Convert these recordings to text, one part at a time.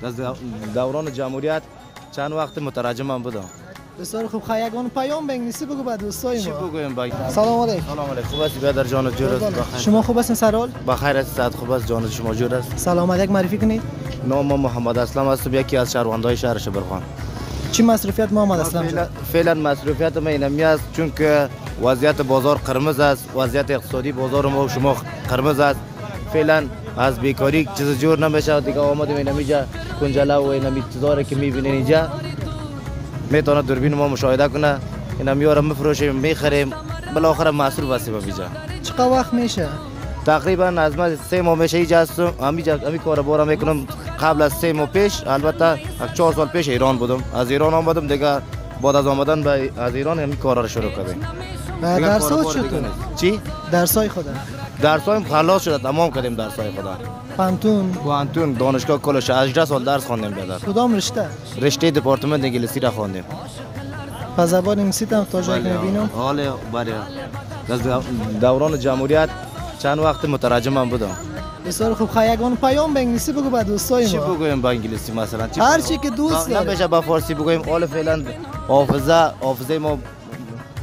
در دوران جمهوریت چند وقت مترجمم بودم. بسیار خوب. خیلی پیام بنویسی بگو به دوستای چی ما. بگویم سلام علیکم. سلام علیکم. خوب هستی برادر جان؟ جور است بخیر. شما خوب هستین سرال؟ بخیر است، صحت خوب است جان شما جور است؟ سلامت. یک معرفی کنید. نام محمد اسلم است، یکی از شهروندای شهر شبرخان. چی مصرفیت محمد اسلم جان؟ فعلا مصرفیت ما اینمی است چون که وضعیت بازار قرمز است، وضعیت اقتصادی بازار ما و شما قرمز است. فعلا از بیکاری چیز جور نمیشه دیگه. آمدیم اینمیجا کنجله و اینمی چیزا که میبینین اینجا میتونه دوربین ما مشاهده کنه. اینمی رو میفروشیم میخریم بالاخره مصروف هستیم اینجا. چقدر وقت میشه؟ تقریبا از ما 3 ماه میشه اینجا هستم. همین کارو بارا میکنم. قبل از 3 ماه پیش البته 4 سال پیش ایران بودم. از ایران آمدم دیگه. بعد از آمدن از ایران همین کارا رو شروع کردیم. درسات چطور؟ چی؟ درسای خدا. درسایم خلاص شده، تمام کردیم درسای خدا. پانتون دانشگاه کلش 18 سال درس خواندیم بیادر. کدام رشته؟ رشته دپارتمنت انگلیسی را خواندیم. پس زبان انگلیسی هم تا جایی که میبینم. حالا بله. در دوران جمهوریت چند وقت مترجمم بودم. بسیار خوب. خیلی پیام به انگلیسی بگو به دوستای ما. چی بگویم با انگلیسی مثلا؟ هر چی که دوست داری. نمیشه با فارسی بگویم. حالا فعلا حافظه ما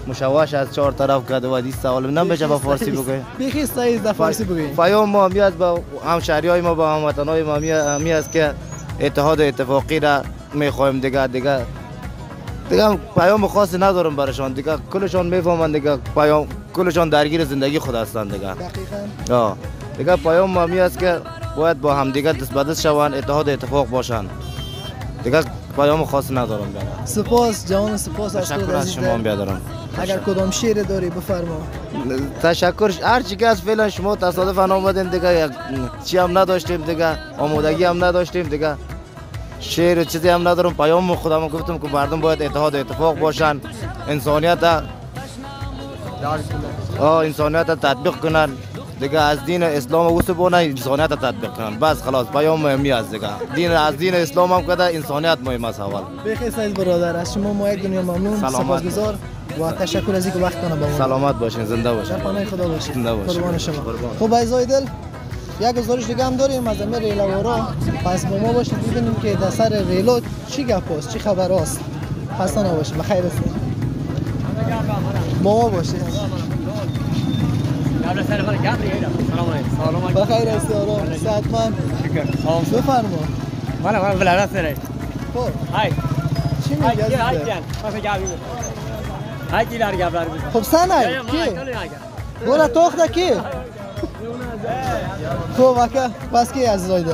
مشوش از 4 طرف کرده و دیست سوال نمیشه با فارسی بگویم. بیخی سعی در فارسی بگویم. پیام ما میاد با همشهریای ما با هموطنای ما میاد که اتحاد اتفاقی را میخوایم دیگه پیام خاصی ندارم برشان دیگه. کلشان میفهمن دیگه. پیام کلشان درگیر زندگی خود هستند دیگه. دقیقاً. دیگه پیام ما میاد که باید با هم دیگه دست به دست شوند، اتحاد اتفاق باشن. دیگه پیام خاصی ندارم دیگه. سپاس جان، سپاس از تشکر از شما بیادرم. اگر کدام شعر داری بفرما. تشکر. هر چی که از فعلا شما تصادفاً آمدین دیگه. چی هم نداشتیم دیگه، آمادگی هم نداشتیم دیگه. شعر چیزی هم ندارم. پیام خودم گفتم که مردم باید اتحاد اتفاق باشن، انسانیت تطبیق کنن دیگه. از دین اسلام و سبونه انسانیت تطبیق کنن. بس خلاص پیام مهمی است دیگه. از دین اسلام هم کده انسانیت مهم است اول. بخیر سعید برادر، از شما ما یک دنیا ممنون، سپاسگزار و تشکر از اینکه وقتتون با ما. سلامت باشین، زنده باشین. در پناه خدا باشین. زنده باشین. قربان شما. خب عزیزای دل، یک گزارش دیگه هم داریم از امیر ریلوارا. پس با ما باشید ببینیم که در سر ریلو چی گپ است، چی خبر است. خسته نباشید. بخیر هستید. با ما باشید. بخیر هستی آرام. صحتمند. بفرما. من بلاره سره. خب. های. چی میگی عزیز؟ های کی لار گابلار بود. خب سنای کی؟ برو توخ کی؟ خب اکا پس کی عزیزای دل؟